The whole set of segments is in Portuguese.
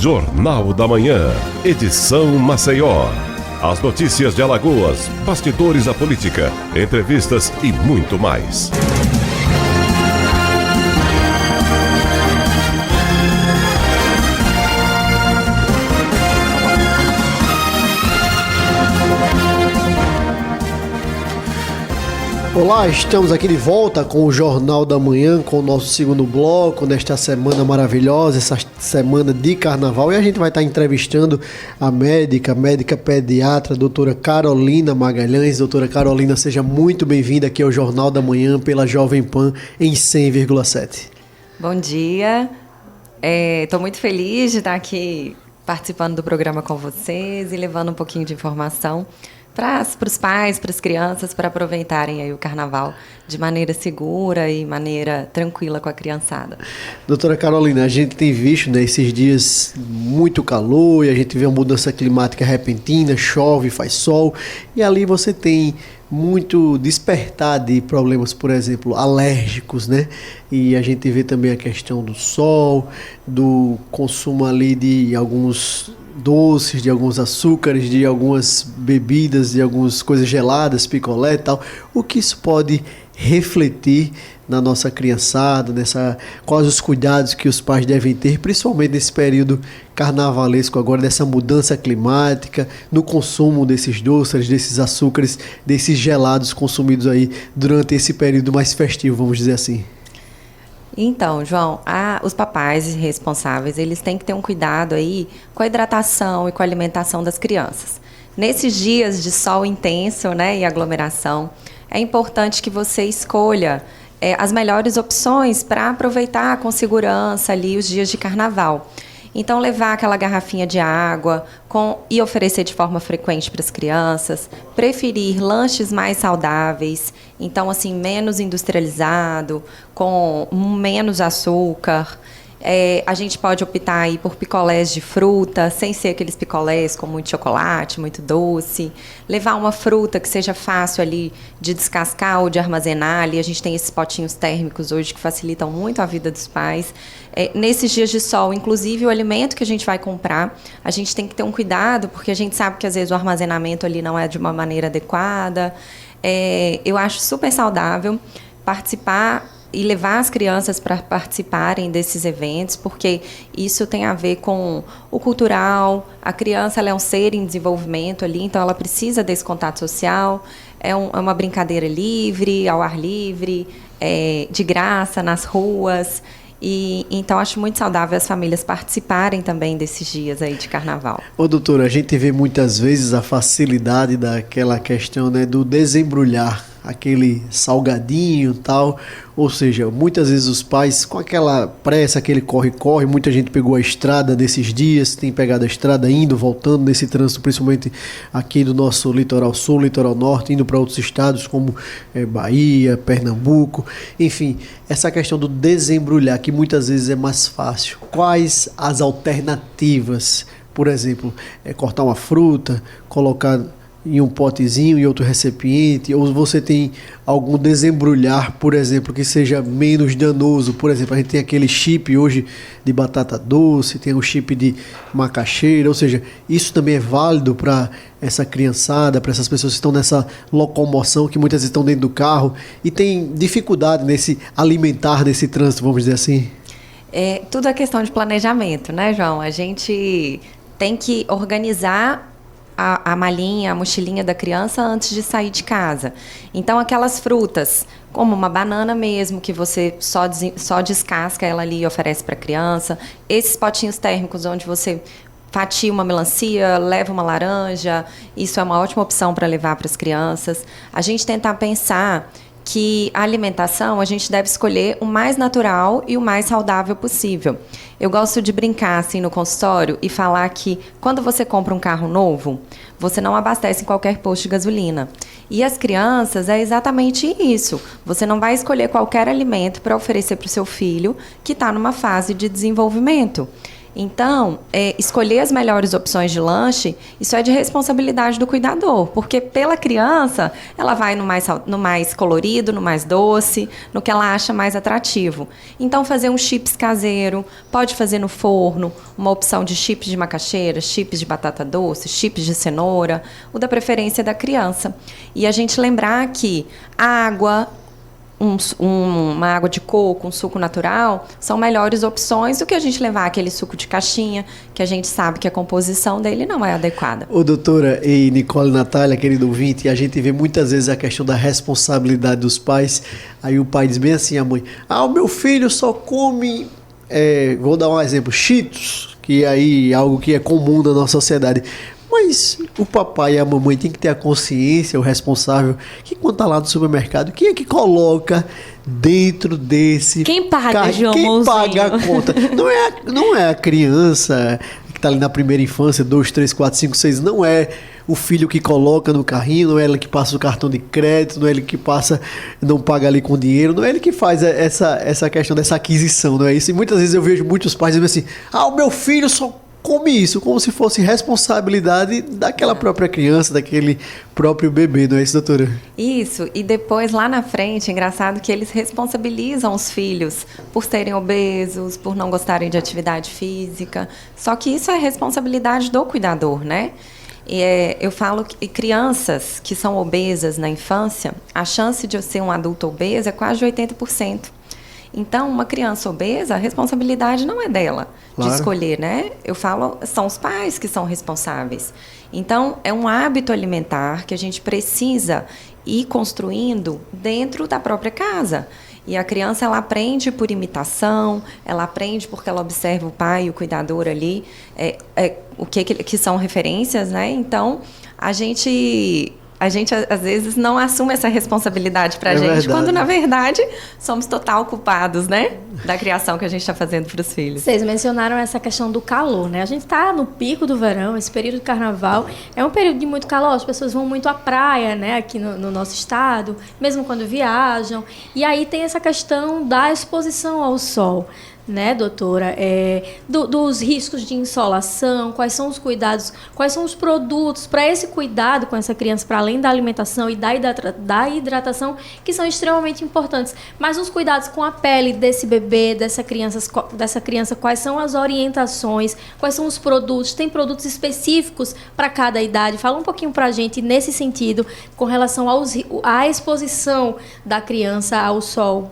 Jornal da Manhã, edição Maceió. As notícias de Alagoas, bastidores da política, entrevistas e muito mais. Olá, estamos aqui de volta com o Jornal da Manhã, com o nosso segundo bloco, nesta semana maravilhosa, essa semana de carnaval. E a gente vai estar entrevistando a médica pediatra, doutora Carolina Magalhães. Doutora Carolina, seja muito bem-vinda aqui ao Jornal da Manhã pela Jovem Pan em 100,7. Bom dia, estou muito feliz de estar aqui participando do programa com vocês e levando um pouquinho de informação para os pais, para as crianças, para aproveitarem aí o carnaval de maneira segura e maneira tranquila com a criançada. Doutora Carolina, a gente tem visto, né, esses dias muito calor e a gente vê uma mudança climática repentina, chove, faz sol, e ali você tem muito despertar de problemas, por exemplo, alérgicos, né? E a gente vê também a questão do sol, do consumo ali de alguns doces, de alguns açúcares, de algumas bebidas, de algumas coisas geladas, picolé e tal. O que isso pode refletir na nossa criançada, quais os cuidados que os pais devem ter, principalmente nesse período carnavalesco agora, dessa mudança climática, no consumo desses doces, desses açúcares, desses gelados consumidos aí durante esse período mais festivo, vamos dizer assim. Então, João, os papais responsáveis, eles têm que ter um cuidado aí com a hidratação e com a alimentação das crianças. Nesses dias de sol intenso, né, e aglomeração, é importante que você escolha as melhores opções para aproveitar com segurança ali os dias de carnaval. Então, levar aquela garrafinha de água e oferecer de forma frequente para as crianças, preferir lanches mais saudáveis, então, assim, menos industrializado, com menos açúcar. A gente pode optar aí por picolés de fruta, sem ser aqueles picolés com muito chocolate, muito doce. Levar uma fruta que seja fácil ali de descascar ou de armazenar. Ali a gente tem esses potinhos térmicos hoje que facilitam muito a vida dos pais. Nesses dias de sol, inclusive o alimento que a gente vai comprar, a gente tem que ter um cuidado, porque a gente sabe que às vezes o armazenamento ali não é de uma maneira adequada. Eu acho super saudável participar e levar as crianças para participarem desses eventos, porque isso tem a ver com o cultural. A criança, ela é um ser em desenvolvimento ali, então ela precisa desse contato social. É uma brincadeira livre, ao ar livre, de graça, nas ruas. E então acho muito saudável as famílias participarem também desses dias aí de carnaval. Ô doutora, a gente vê muitas vezes a facilidade daquela questão, né, do desembrulhar aquele salgadinho e tal, ou seja, muitas vezes os pais com aquela pressa, aquele corre-corre, muita gente pegou a estrada nesses dias, tem pegado a estrada indo, voltando nesse trânsito, principalmente aqui do nosso litoral sul, litoral norte, indo para outros estados como Bahia, Pernambuco, enfim, essa questão do desembrulhar, que muitas vezes é mais fácil. Quais as alternativas? Por exemplo, cortar uma fruta, colocar em um potezinho, em outro recipiente, ou você tem algum desembrulhar, por exemplo, que seja menos danoso. Por exemplo, a gente tem aquele chip hoje de batata doce, tem o chip de macaxeira, ou seja, isso também é válido para essa criançada, para essas pessoas que estão nessa locomoção, que muitas vezes estão dentro do carro e tem dificuldade nesse alimentar, nesse trânsito, vamos dizer assim? Tudo é questão de planejamento, né, João? A gente tem que organizar a malinha, a mochilinha da criança antes de sair de casa. Então, aquelas frutas, como uma banana mesmo, que você só descasca ela ali e oferece para a criança. Esses potinhos térmicos onde você fatia uma melancia, leva uma laranja, isso é uma ótima opção para levar para as crianças. A gente tentar pensar que a alimentação a gente deve escolher o mais natural e o mais saudável possível. Eu gosto de brincar assim no consultório e falar que quando você compra um carro novo, você não abastece em qualquer posto de gasolina. E as crianças é exatamente isso. Você não vai escolher qualquer alimento para oferecer para o seu filho que está numa fase de desenvolvimento. Então, escolher as melhores opções de lanche, isso é de responsabilidade do cuidador, porque pela criança, ela vai no mais colorido, no mais doce, no que ela acha mais atrativo. Então, fazer um chips caseiro, pode fazer no forno, uma opção de chips de macaxeira, chips de batata doce, chips de cenoura, o da preferência da criança. E a gente lembrar que água, uma água de coco, um suco natural, são melhores opções do que a gente levar aquele suco de caixinha, que a gente sabe que a composição dele não é adequada. Ô, doutora e Nicole, Natália, querido ouvinte, a gente vê muitas vezes a questão da responsabilidade dos pais. Aí o pai diz bem assim, a mãe, o meu filho só come, vou dar um exemplo, Cheetos, que aí é algo que é comum na nossa sociedade. Mas o papai e a mamãe têm que ter a consciência, o responsável, que quando está lá no supermercado, quem é que coloca dentro desse... Quem paga, João Quem Mãozinho? paga a conta? Não é a criança que está ali na primeira infância, 2, 3, 4, 5, 6, não é o filho que coloca no carrinho, não é ele que passa o cartão de crédito, não é ele que passa, não paga ali com dinheiro, não é ele que faz essa questão dessa aquisição, não é isso? E muitas vezes eu vejo muitos pais dizendo assim, o meu filho só come isso, como se fosse responsabilidade daquela própria criança, daquele próprio bebê, não é isso, doutora? Isso, e depois lá na frente, engraçado que eles responsabilizam os filhos por serem obesos, por não gostarem de atividade física, só que isso é responsabilidade do cuidador, né? Eu falo que crianças que são obesas na infância, a chance de eu ser um adulto obeso é quase de 80%. Então, uma criança obesa, a responsabilidade não é dela de escolher, né? Eu falo, são os pais que são responsáveis. Então, é um hábito alimentar que a gente precisa ir construindo dentro da própria casa. E a criança, ela aprende por imitação, ela aprende porque ela observa o pai e o cuidador ali, o que são referências, né? Então, a gente às vezes não assume essa responsabilidade pra gente, verdade. Quando na verdade somos total culpados, né? Da criação que a gente está fazendo para os filhos. Vocês mencionaram essa questão do calor, né? A gente está no pico do verão, esse período de carnaval é um período de muito calor, as pessoas vão muito à praia, né? Aqui no nosso estado, mesmo quando viajam. E aí tem essa questão da exposição ao sol, né, doutora? Dos riscos de insolação, quais são os cuidados, quais são os produtos para esse cuidado com essa criança, para além da alimentação e da hidratação, que são extremamente importantes. Mas os cuidados com a pele desse bebê, dessa criança, quais são as orientações, quais são os produtos, tem produtos específicos para cada idade? Fala um pouquinho para a gente nesse sentido, com relação à exposição da criança ao sol.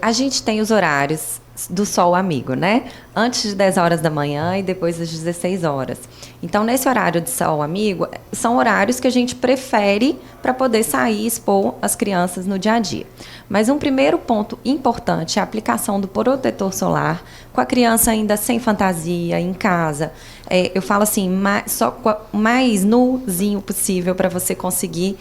A gente tem os horários do sol amigo, né? Antes de 10 horas da manhã e depois das 16 horas. Então, nesse horário de sol amigo, são horários que a gente prefere para poder sair e expor as crianças no dia a dia. Mas um primeiro ponto importante é a aplicação do protetor solar com a criança ainda sem fantasia, em casa. Eu falo assim, o mais nuzinho possível para você conseguir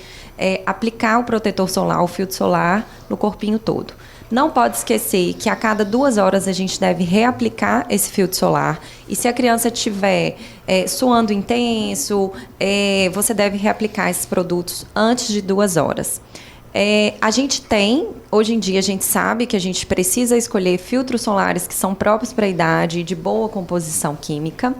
aplicar o protetor solar, o filtro solar, no corpinho todo. Não pode esquecer que a cada 2 horas a gente deve reaplicar esse filtro solar. E se a criança estiver suando intenso, você deve reaplicar esses produtos antes de 2 horas. Hoje em dia a gente sabe que a gente precisa escolher filtros solares que são próprios para a idade e de boa composição química.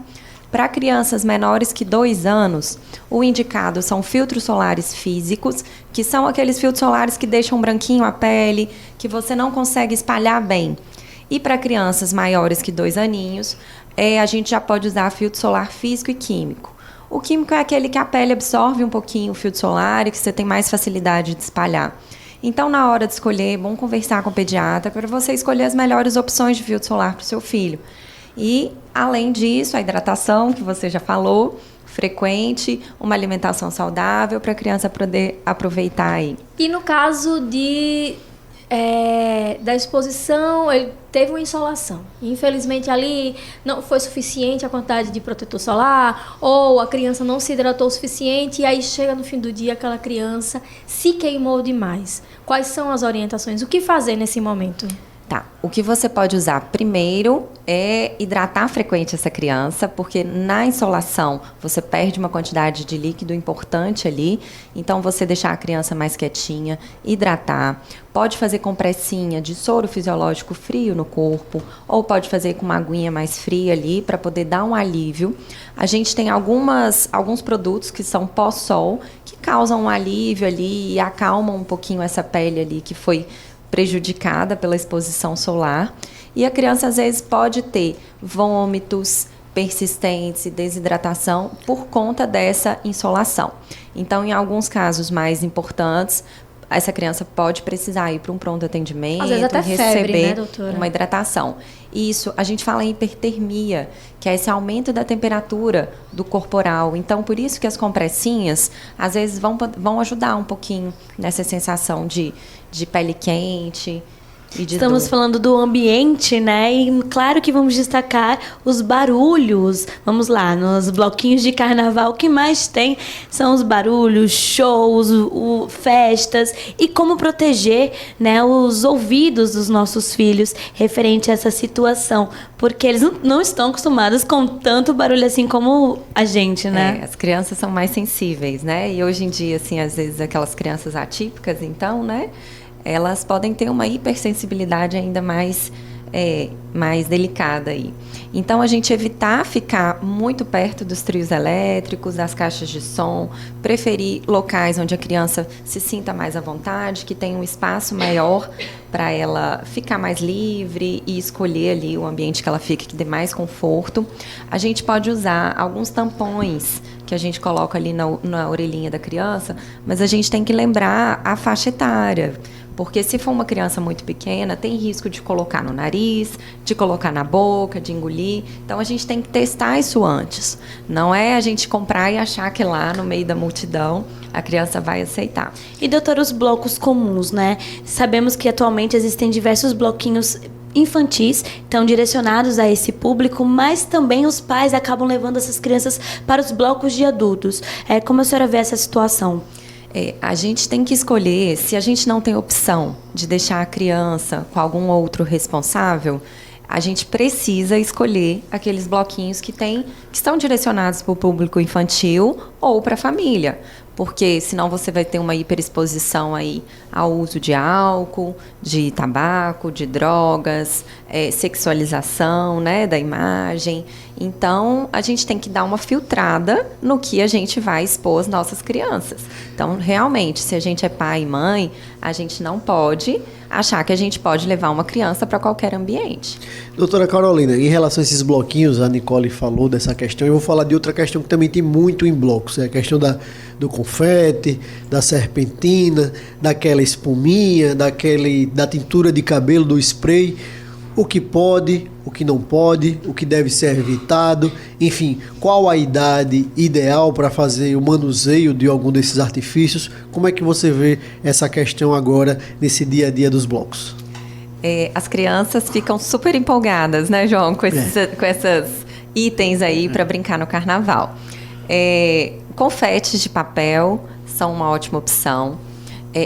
Para crianças menores que 2 anos, o indicado são filtros solares físicos, que são aqueles filtros solares que deixam branquinho a pele, que você não consegue espalhar bem. E para crianças maiores que 2 aninhos, a gente já pode usar filtro solar físico e químico. O químico é aquele que a pele absorve um pouquinho o filtro solar e que você tem mais facilidade de espalhar. Então, na hora de escolher, é bom conversar com o pediatra para você escolher as melhores opções de filtro solar para o seu filho. E, além disso, a hidratação, que você já falou, frequente, uma alimentação saudável para a criança poder aproveitar aí. E no caso da exposição, ele teve uma insolação. Infelizmente, ali não foi suficiente a quantidade de protetor solar, ou a criança não se hidratou o suficiente, e aí chega no fim do dia, aquela criança se queimou demais. Quais são as orientações? O que fazer nesse momento? Tá. O que você pode usar primeiro é hidratar frequente essa criança, porque na insolação você perde uma quantidade de líquido importante ali. Então, você deixar a criança mais quietinha, hidratar. Pode fazer compressinha de soro fisiológico frio no corpo, ou pode fazer com uma aguinha mais fria ali para poder dar um alívio. A gente tem alguns produtos que são pós-sol, que causam um alívio ali e acalmam um pouquinho essa pele ali que foi prejudicada pela exposição solar. E a criança, às vezes, pode ter vômitos persistentes e desidratação por conta dessa insolação. Então, em alguns casos mais importantes, essa criança pode precisar ir para um pronto atendimento, às vezes até receber febre, né, doutora? uma hidratação. Isso, a gente fala em hipertermia, que é esse aumento da temperatura do corporal. Então, por isso que as compressinhas, às vezes, vão ajudar um pouquinho nessa sensação de pele quente e de Estamos dor. falando do ambiente, né? E claro que vamos destacar os barulhos. Vamos lá, nos bloquinhos de carnaval, o que mais tem são os barulhos, shows, festas e como proteger, né, os ouvidos dos nossos filhos referente a essa situação, porque eles não estão acostumados com tanto barulho assim como a gente, né? As crianças são mais sensíveis, né? E hoje em dia, assim, às vezes aquelas crianças atípicas, então, né? Elas podem ter uma hipersensibilidade ainda mais delicada aí. Então, a gente evitar ficar muito perto dos trios elétricos, das caixas de som, preferir locais onde a criança se sinta mais à vontade, que tenha um espaço maior para ela ficar mais livre e escolher ali o ambiente que ela fica, que dê mais conforto. A gente pode usar alguns tampões que a gente coloca ali na orelhinha da criança, mas a gente tem que lembrar a faixa etária. Porque se for uma criança muito pequena, tem risco de colocar no nariz, de colocar na boca, de engolir. Então, a gente tem que testar isso antes. Não é a gente comprar e achar que lá no meio da multidão a criança vai aceitar. E, doutora, os blocos comuns, né? Sabemos que atualmente existem diversos bloquinhos infantis, estão direcionados a esse público, mas também os pais acabam levando essas crianças para os blocos de adultos. Como a senhora vê essa situação? A gente tem que escolher, se a gente não tem opção de deixar a criança com algum outro responsável, a gente precisa escolher aqueles bloquinhos que estão direcionados para o público infantil ou para a família. Porque senão você vai ter uma hiperexposição aí ao uso de álcool, de tabaco, de drogas, sexualização, né, da imagem. Então, a gente tem que dar uma filtrada no que a gente vai expor às nossas crianças. Então, realmente, se a gente é pai e mãe, a gente não pode achar que a gente pode levar uma criança para qualquer ambiente. Doutora Carolina, em relação a esses bloquinhos, a Nicole falou dessa questão, eu vou falar de outra questão que também tem muito em blocos, é a questão do confete, da serpentina, daquela espuminha, da tintura de cabelo, do spray, o que pode, o que não pode, o que deve ser evitado, enfim, qual a idade ideal para fazer o manuseio de algum desses artifícios, como é que você vê essa questão agora nesse dia a dia dos blocos? As crianças ficam super empolgadas, né, João, com esses itens aí para brincar no carnaval. Confetes de papel são uma ótima opção.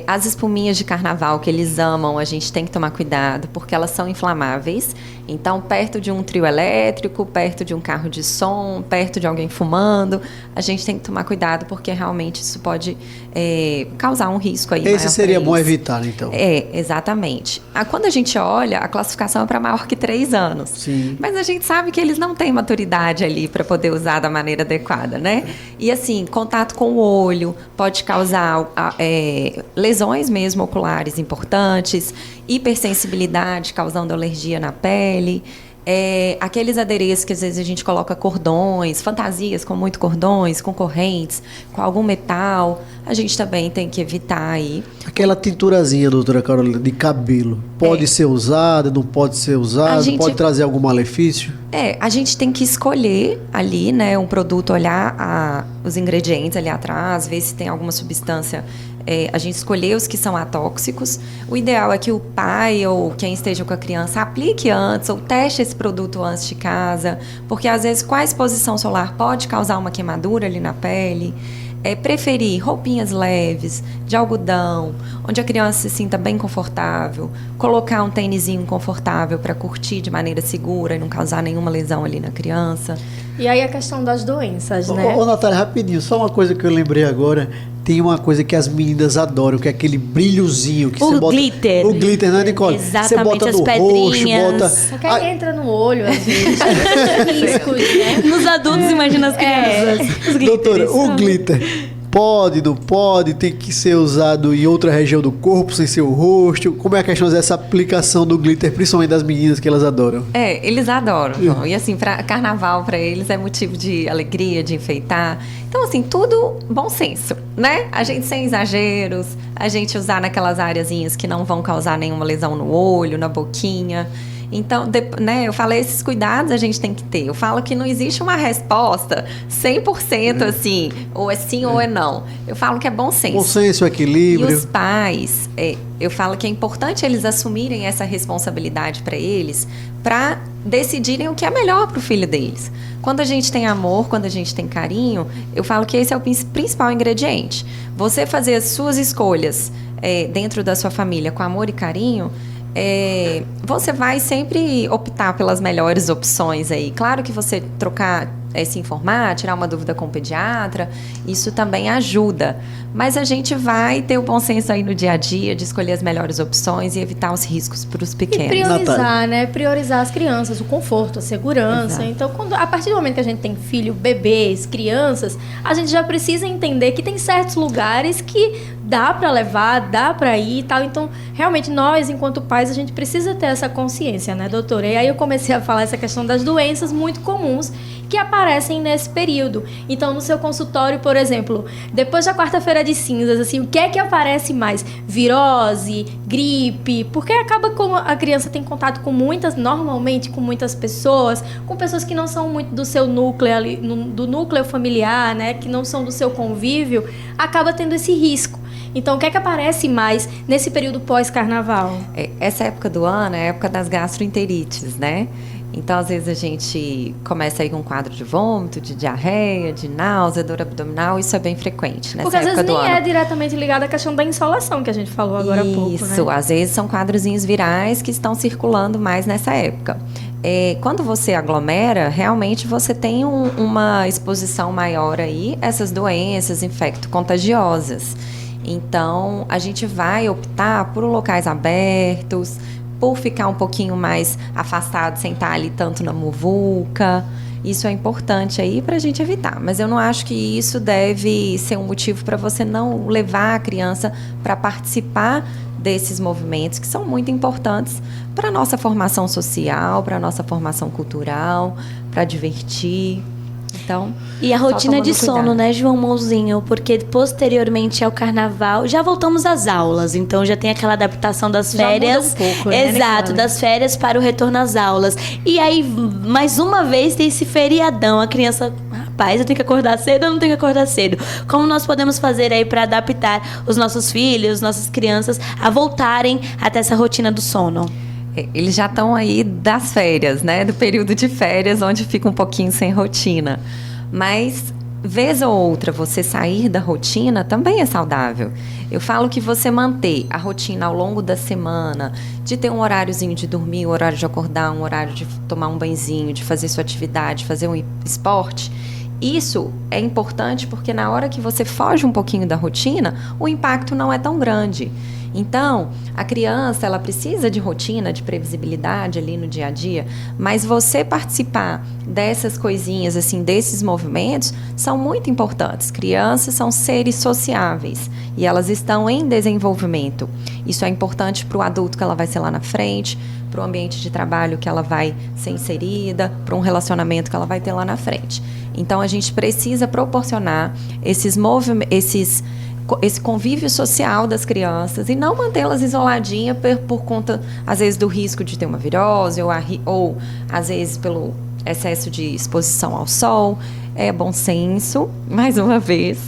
As espuminhas de carnaval que eles amam, a gente tem que tomar cuidado, porque elas são inflamáveis. Então, perto de um trio elétrico, perto de um carro de som, perto de alguém fumando, a gente tem que tomar cuidado, porque realmente isso pode causar um risco aí. Esse seria bom evitar, então. Exatamente. Quando a gente olha, a classificação é para maior que 3 anos. Sim. Mas a gente sabe que eles não têm maturidade ali para poder usar da maneira adequada, né? E assim, contato com o olho pode causar lesões mesmo oculares importantes, hipersensibilidade causando alergia na pele, aqueles adereços que às vezes a gente coloca cordões, fantasias com muito cordões, com correntes, com algum metal, a gente também tem que evitar aí. Aquela tinturazinha, doutora Carolina, de cabelo, pode ser usada, não pode ser usada, pode trazer algum malefício? A gente tem que escolher ali, né, um produto, olhar os ingredientes ali atrás, ver se tem alguma substância, a gente escolher os que são atóxicos. O ideal é que o pai ou quem esteja com a criança aplique antes ou teste esse produto antes de casa, porque às vezes com a exposição solar pode causar uma queimadura ali na pele. preferir roupinhas leves, de algodão, onde a criança se sinta bem confortável, colocar um tênisinho confortável para curtir de maneira segura e não causar nenhuma lesão ali na criança. E aí a questão das doenças, né? Ô, Natália, rapidinho, só uma coisa que eu lembrei agora. Tem uma coisa que as meninas adoram, que é aquele brilhozinho que você bota. Glitter. O glitter, né, Nicole? Exatamente, você bota as no pedrinhas. rosto, Só que aí entra no olho, às vezes. Riscos, né? Nos adultos, imagina as crianças. Os Doutora, glitters. o glitter pode, não pode, tem que ser usado em outra região do corpo, sem ser o rosto? Como é a questão dessa aplicação do glitter, principalmente das meninas que elas adoram? Eles adoram, João. E assim, carnaval para eles é motivo de alegria, de enfeitar. Então, assim, tudo bom senso, né? A gente sem exageros, a gente usar naquelas areazinhas que não vão causar nenhuma lesão no olho, na boquinha. Então, né, eu falei, esses cuidados a gente tem que ter. Eu falo que não existe uma resposta 100% assim, ou é sim ou é não. Eu falo que é bom senso. Bom senso, E equilíbrio. os pais, eu falo que é importante eles assumirem essa responsabilidade para eles, para decidirem o que é melhor para o filho deles. Quando a gente tem amor, quando a gente tem carinho, eu falo que esse é o principal ingrediente. Você fazer as suas escolhas dentro da sua família com amor e carinho, você vai sempre optar pelas melhores opções aí. Claro que você trocar, se informar, tirar uma dúvida com o pediatra, isso também ajuda. Mas a gente vai ter o bom senso aí no dia a dia de escolher as melhores opções e evitar os riscos para os E pequenos. priorizar, né? Priorizar as crianças, o conforto, a segurança. Exato. Então, a partir do momento que a gente tem filho, bebês, crianças, a gente já precisa entender que tem certos lugares que dá para levar, dá para ir e tal. Então, realmente, nós, enquanto pais, a gente precisa ter essa consciência, né, doutora? E aí eu comecei a falar essa questão das doenças muito comuns que aparecem nesse período. Então, no seu consultório, por exemplo, depois da quarta-feira de cinzas, assim, o que é que aparece mais? Virose, gripe, porque acaba como a criança tem contato com normalmente com muitas pessoas, com pessoas que não são muito do seu núcleo ali, do núcleo familiar, né, que não são do seu convívio, acaba tendo esse risco. Então, o que é que aparece mais nesse período pós-carnaval? Essa época do ano é a época das gastroenterites, né? Então, às vezes, a gente começa aí com um quadro de vômito, de diarreia, de náusea, dor abdominal. Isso é bem frequente nessa Porque às época vezes do nem ano. é diretamente ligado à questão da insolação que a gente falou agora há pouco, né? Isso, às vezes são quadrozinhos virais que estão circulando mais nessa época. Quando você aglomera, realmente você tem uma exposição maior aí a essas doenças infecto-contagiosas. Então, a gente vai optar por locais abertos, por ficar um pouquinho mais afastado, sem estar ali tanto na muvuca. Isso é importante aí para a gente evitar. Mas eu não acho que isso deve ser um motivo para você não levar a criança para participar desses movimentos que são muito importantes para a nossa formação social, para a nossa formação cultural, para divertir. Então, e a rotina de cuidado. sono, né, João Mãozinho? Porque posteriormente ao carnaval, já voltamos às aulas. Então já tem aquela adaptação das Já férias. muda um pouco, né, Exato, Nicole? das férias para o retorno às aulas. E aí, mais uma vez, tem esse feriadão. A criança, rapaz, eu tenho que acordar cedo ou não tenho que acordar cedo? Como nós podemos fazer aí para adaptar os nossos filhos, nossas crianças, a voltarem até essa rotina do sono? Eles já estão aí das férias, né? Do período de férias, onde fica um pouquinho sem rotina. Mas, vez ou outra, você sair da rotina também é saudável. Eu falo que você manter a rotina ao longo da semana, de ter um horáriozinho de dormir, um horário de acordar, um horário de tomar um banhozinho, de fazer sua atividade, fazer um esporte, isso é importante porque na hora que você foge um pouquinho da rotina, o impacto não é tão grande. Então, a criança, ela precisa de rotina, de previsibilidade ali no dia a dia, mas você participar dessas coisinhas, assim, desses movimentos, são muito importantes. Crianças são seres sociáveis e elas estão em desenvolvimento. Isso é importante para o adulto que ela vai ser lá na frente, para o ambiente de trabalho que ela vai ser inserida, para um relacionamento que ela vai ter lá na frente. Então, a gente precisa proporcionar esse convívio social das crianças e não mantê-las isoladinhas por conta, às vezes, do risco de ter uma virose ou às vezes, pelo excesso de exposição ao sol. É bom senso, mais uma vez.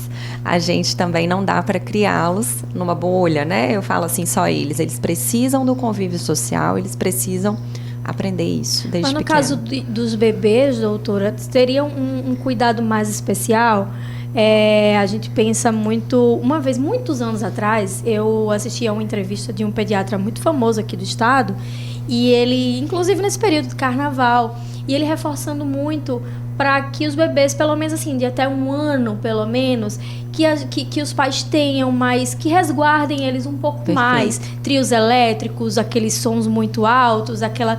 A gente também não dá para criá-los numa bolha, né? Eu falo assim, só eles. Eles precisam do convívio social, eles precisam aprender isso desde Mas no pequeno. caso dos bebês, doutora, teria um cuidado mais especial? A gente pensa muito... Uma vez, muitos anos atrás, eu assisti a uma entrevista de um pediatra muito famoso aqui do estado, e ele, inclusive nesse período de carnaval, e ele reforçando muito para que os bebês, pelo menos assim, de até 1 ano, pelo menos, que os pais tenham mais, que resguardem eles um pouco Perfeito. mais. Trios elétricos, aqueles sons muito altos, aquela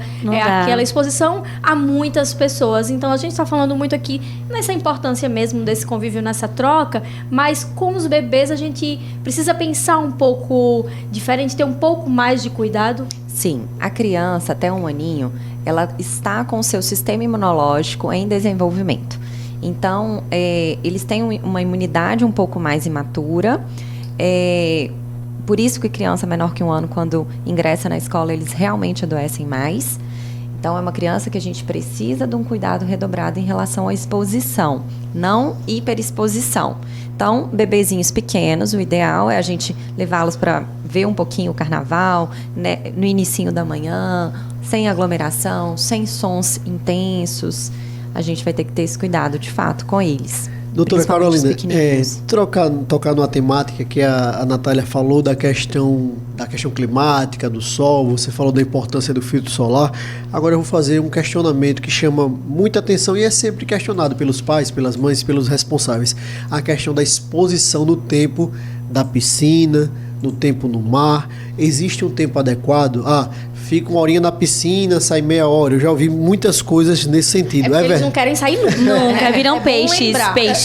exposição a muitas pessoas. Então, a gente está falando muito aqui nessa importância mesmo desse convívio, nessa troca, mas com os bebês a gente precisa pensar um pouco diferente, ter um pouco mais de cuidado. Sim, a criança até 1 aninho, ela está com o seu sistema imunológico em desenvolvimento. Então, eles têm uma imunidade um pouco mais imatura. Por isso que criança menor que 1 ano, quando ingressa na escola, eles realmente adoecem mais. Então, é uma criança que a gente precisa de um cuidado redobrado em relação à exposição, não hiperexposição. Então, bebezinhos pequenos, o ideal é a gente levá-los para ver um pouquinho o carnaval, né, no inicinho da manhã, sem aglomeração, sem sons intensos. A gente vai ter que ter esse cuidado, de fato, com eles. Doutora Carolina, tocar numa temática que a Natália falou da questão climática, do sol, você falou da importância do filtro solar. Agora eu vou fazer um questionamento que chama muita atenção e é sempre questionado pelos pais, pelas mães, pelos responsáveis. A questão da exposição no tempo da piscina, no tempo no mar. Existe um tempo adequado? Fica 1 horinha na piscina, sai meia hora. Eu já ouvi muitas coisas nesse sentido. Eles não querem sair nunca. Nunca viram peixes.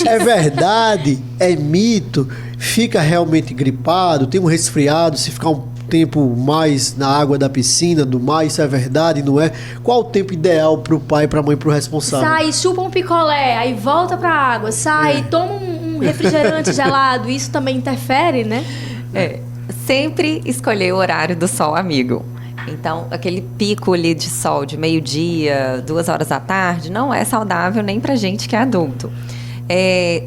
É verdade? É mito? Fica realmente gripado? Tem um resfriado? Se ficar um tempo mais na água da piscina, do mar, isso é verdade, não é? Qual o tempo ideal para o pai, para a mãe, para o responsável? Sai, chupa um picolé, aí volta para a água. Sai, toma um refrigerante gelado. Isso também interfere, né? Sempre escolher o horário do sol amigo. Então, aquele pico ali de sol de 12h, 2h da tarde, não é saudável nem pra gente que é adulto.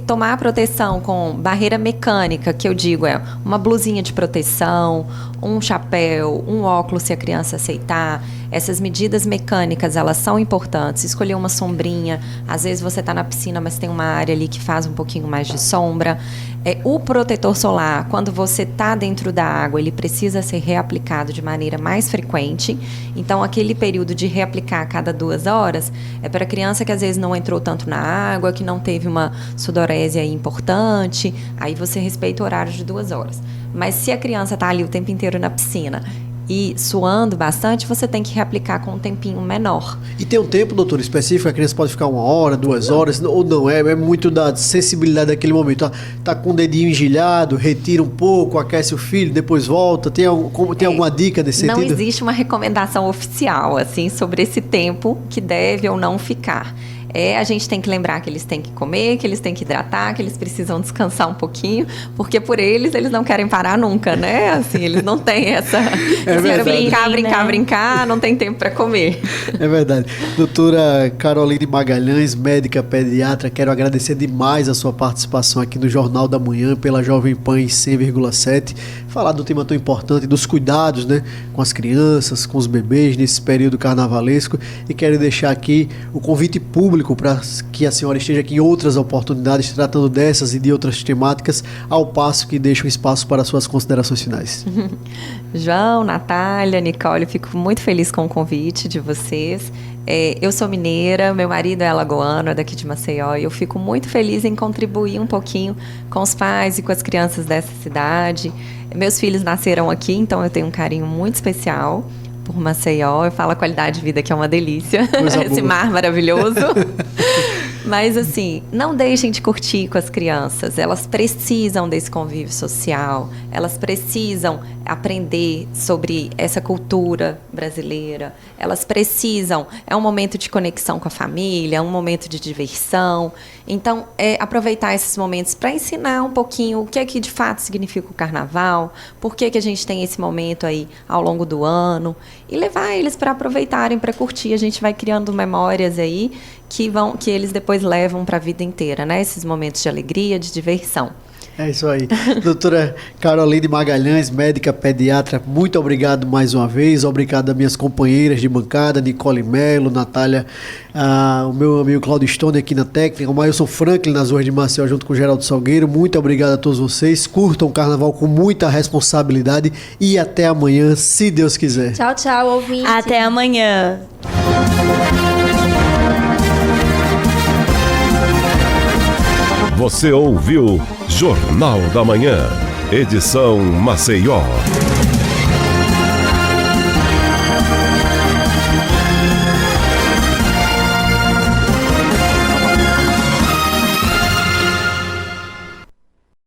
Tomar a proteção com barreira mecânica, que eu digo uma blusinha de proteção, um chapéu, um óculos se a criança aceitar. Essas medidas mecânicas, elas são importantes. Escolher uma sombrinha, às vezes você está na piscina, mas tem uma área ali que faz um pouquinho mais de sombra. O protetor solar, quando você está dentro da água, ele precisa ser reaplicado de maneira mais frequente. Então, aquele período de reaplicar a cada 2 horas é para a criança que às vezes não entrou tanto na água, que não teve uma sudorese aí importante. Aí você respeita o horário de 2 horas. Mas se a criança está ali o tempo inteiro na piscina e suando bastante, você tem que reaplicar com um tempinho menor. E tem um tempo, doutor, específico? A criança pode ficar 1 hora, 2 horas, ou não? É muito da sensibilidade daquele momento. Tá com o dedinho engelhado, retira um pouco, aquece o filho, depois volta. Tem alguma dica nesse sentido? Não existe uma recomendação oficial, assim, sobre esse tempo que deve ou não ficar. A gente tem que lembrar que eles têm que comer, que eles têm que hidratar, que eles precisam descansar um pouquinho, porque por eles não querem parar nunca, né? Assim, eles não têm essa... brincar, não tem tempo para comer. É verdade. Doutora Caroline Magalhães, médica pediatra, quero agradecer demais a sua participação aqui no Jornal da Manhã, pela Jovem Pan 100,7, falar do tema tão importante, dos cuidados, né, com as crianças, com os bebês, nesse período carnavalesco, e quero deixar aqui o convite público para que a senhora esteja aqui em outras oportunidades, tratando dessas e de outras temáticas, ao passo que deixo um espaço para suas considerações finais. João, Natália, Nicole, fico muito feliz com o convite de vocês. Eu sou mineira, meu marido é alagoano, é daqui de Maceió, e eu fico muito feliz em contribuir um pouquinho com os pais e com as crianças dessa cidade. Meus filhos nasceram aqui, então eu tenho um carinho muito especial por Maceió. Eu falo a qualidade de vida que é uma delícia, esse mar maravilhoso. Mas assim, não deixem de curtir com as crianças. Elas precisam desse convívio social, elas precisam aprender sobre essa cultura brasileira, elas precisam, é um momento de conexão com a família, é um momento de diversão. Então, aproveitar esses momentos para ensinar um pouquinho o que é que de fato significa o carnaval, por que a gente tem esse momento aí ao longo do ano, e levar eles para aproveitarem, para curtir. A gente vai criando memórias aí que eles depois levam para a vida inteira, né? Esses momentos de alegria, de diversão. É isso aí. Doutora Caroline Magalhães, médica pediatra, muito obrigado mais uma vez. Obrigado a minhas companheiras de bancada, Nicole Melo, Natália, o meu amigo Claudio Stone aqui na técnica, o Mailson Franklin nas ruas de Maceió junto com o Geraldo Salgueiro. Muito obrigado a todos vocês. Curtam o carnaval com muita responsabilidade e até amanhã, se Deus quiser. Tchau, tchau, ouvinte. Até amanhã. Você ouviu Jornal da Manhã, edição Maceió.